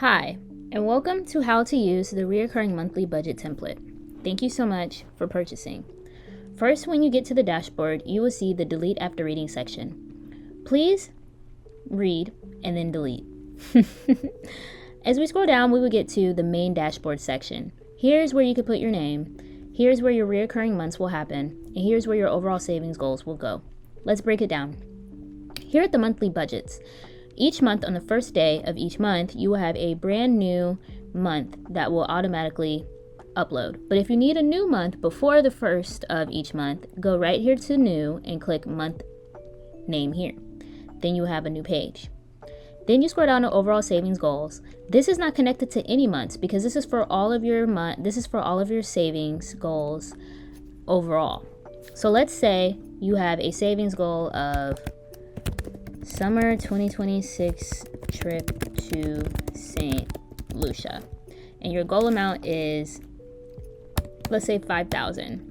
Hi, and welcome to how to use the Reoccurring Monthly Budget template. Thank you so much for purchasing. First, when you get to the dashboard, you will see the Delete After Reading section. Please read and then delete. As we scroll down, we will get to the main dashboard section. Here's where you can put your name, here's where your reoccurring months will happen, and here's where your overall savings goals will go. Let's break it down. Here at the monthly budgets, each month on the first day of each month, you will have a brand new month that will automatically upload. But if you need a new month before the first of each month, go right here to new and click month name here. Then you will have a new page. Then you scroll down to overall savings goals. This is not connected to any months because this is for all of your savings goals overall. So let's say you have a savings goal of summer 2026 trip to St. Lucia, and your goal amount is, let's say, $5,000.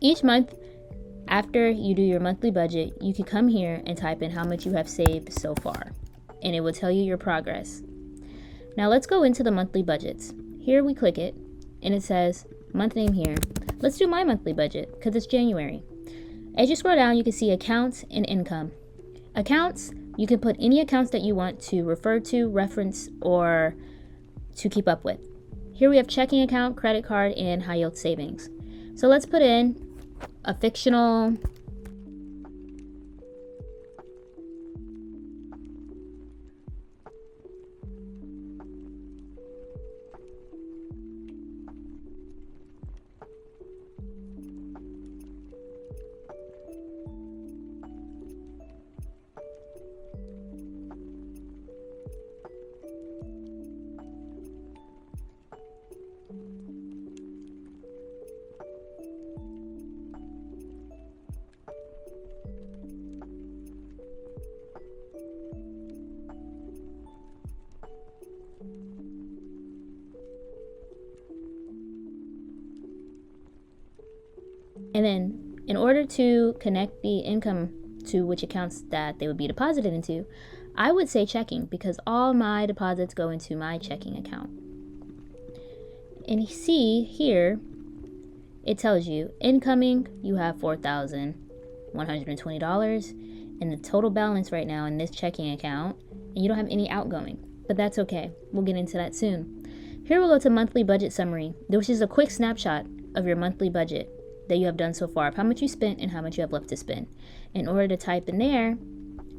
Each month after you do your monthly budget, you can come here and type in how much you have saved so far, and it will tell you your progress. Now let's go into the monthly budgets. Here we click it and it says month name here. Let's do my monthly budget because it's January. As you scroll down, you can see accounts and income. Accounts, you can put any accounts that you want to refer to, reference, or to keep up with. Here we have checking account, credit card, and high yield savings. So let's put in a fictional and then in order to connect the income to which accounts that they would be deposited into, I would say checking because all my deposits go into my checking account. And you see here, it tells you incoming, you have $4,120 in the total balance right now in this checking account, and you don't have any outgoing, but that's okay. We'll get into that soon. Here we'll go to monthly budget summary, which is a quick snapshot of your monthly budget that you have done so far, of how much you spent and how much you have left to spend. In order to type in there,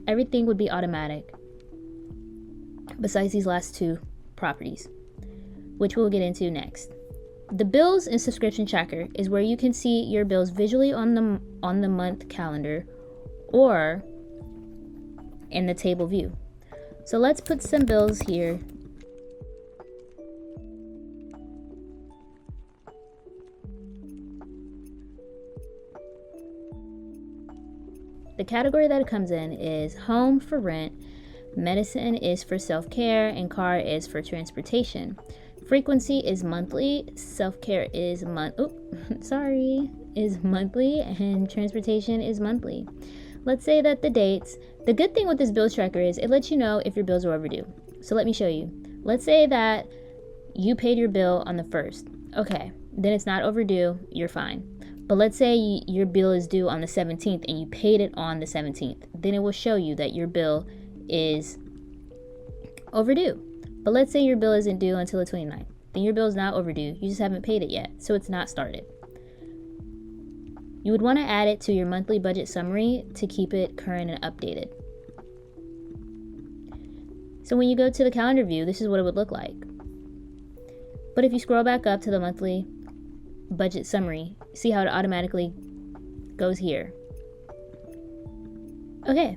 everything would be automatic besides these last two properties, which we'll get into next. The bills and subscription tracker is where you can see your bills visually on the month calendar or in the table view. So let's put some bills here. The category that it comes in is home for rent, medicine is for self-care, and car is for transportation. Frequency is monthly, self-care is monthly, and transportation is monthly. Let's say that the dates, the good thing with this bills tracker is it lets you know if your bills are overdue. So let me show you. Let's say that you paid your bill on the 1st. Okay, then it's not overdue, you're fine. But let's say your bill is due on the 17th and you paid it on the 17th. Then it will show you that your bill is overdue. But let's say your bill isn't due until the 29th. Then your bill is not overdue. You just haven't paid it yet, so it's not started. You would want to add it to your monthly budget summary to keep it current and updated. So when you go to the calendar view, this is what it would look like. But if you scroll back up to the monthly budget summary, see how it automatically goes here. Okay,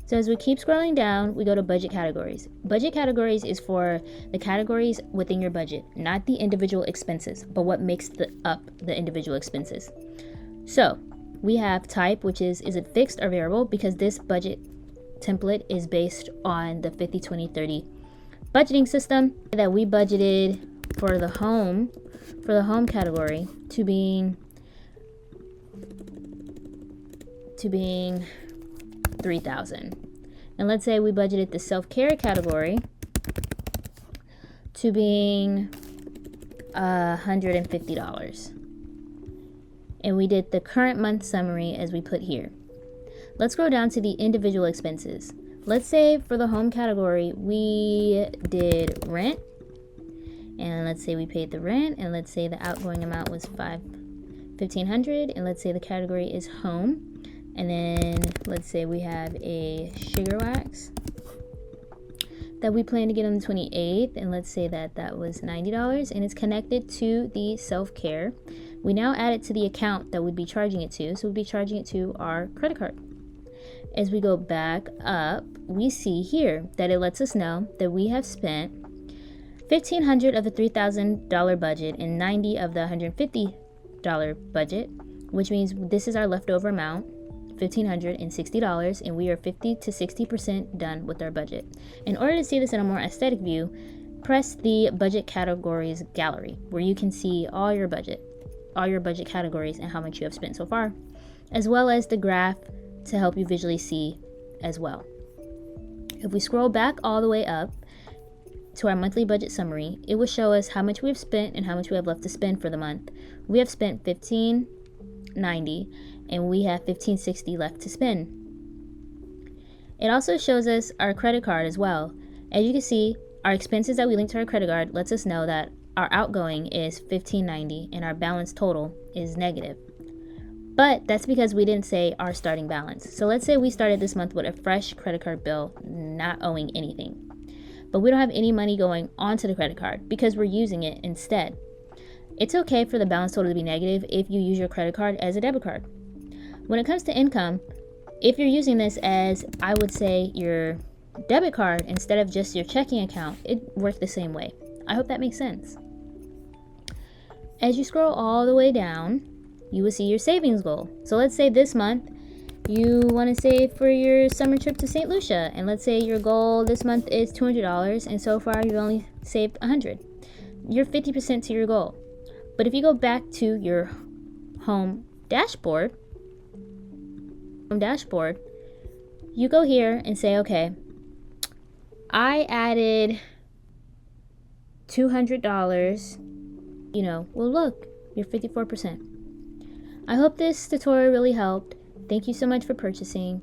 so as we keep scrolling down, we go to budget categories. Budget categories is for the categories within your budget, not the individual expenses, but what makes up the individual expenses. So we have type, which is it fixed or variable, because this budget template is based on the 50-20-30 budgeting system that we budgeted for the home category to being 3,000. And let's say we budgeted the self-care category to being $150. And we did the current month summary as we put here. Let's go down to the individual expenses. Let's say for the home category, we did rent. And let's say we paid the rent, and let's say the outgoing amount was $1,500, and let's say the category is home. And then let's say we have a sugar wax that we plan to get on the 28th, and let's say that that was $90, and it's connected to the self-care. We now add it to the account that we'd be charging it to, so we'd be charging it to our credit card. As we go back up, we see here that it lets us know that we have spent $1,500 of the $3,000 budget and $90 of the $150 budget, which means this is our leftover amount, $1,560, and we are 50 to 60% done with our budget. In order to see this in a more aesthetic view, press the budget categories gallery, where you can see all your budget categories and how much you have spent so far, as well as the graph to help you visually see as well. If we scroll back all the way up to our monthly budget summary, it will show us how much we have spent and how much we have left to spend for the month. We have spent $1,590 and we have $1,560 left to spend. It also shows us our credit card as well. As you can see, our expenses that we link to our credit card lets us know that our outgoing is $1,590 and our balance total is negative. But that's because we didn't say our starting balance. So let's say we started this month with a fresh credit card bill, not owing anything. But we don't have any money going onto the credit card because we're using it instead. It's okay for the balance total to be negative if you use your credit card as a debit card. When it comes to income, if you're using this as, I would say, your debit card instead of just your checking account, it works the same way. I hope that makes sense. As you scroll all the way down, you will see your savings goal. So let's say this month you want to save for your summer trip to St. Lucia, and let's say your goal this month is $200, and so far you've only saved $100. You're 50% to your goal. But if you go back to your home dashboard, you go here and say, okay, I added $200, well look, you're 54%. I hope this tutorial really helped. Thank you so much for purchasing.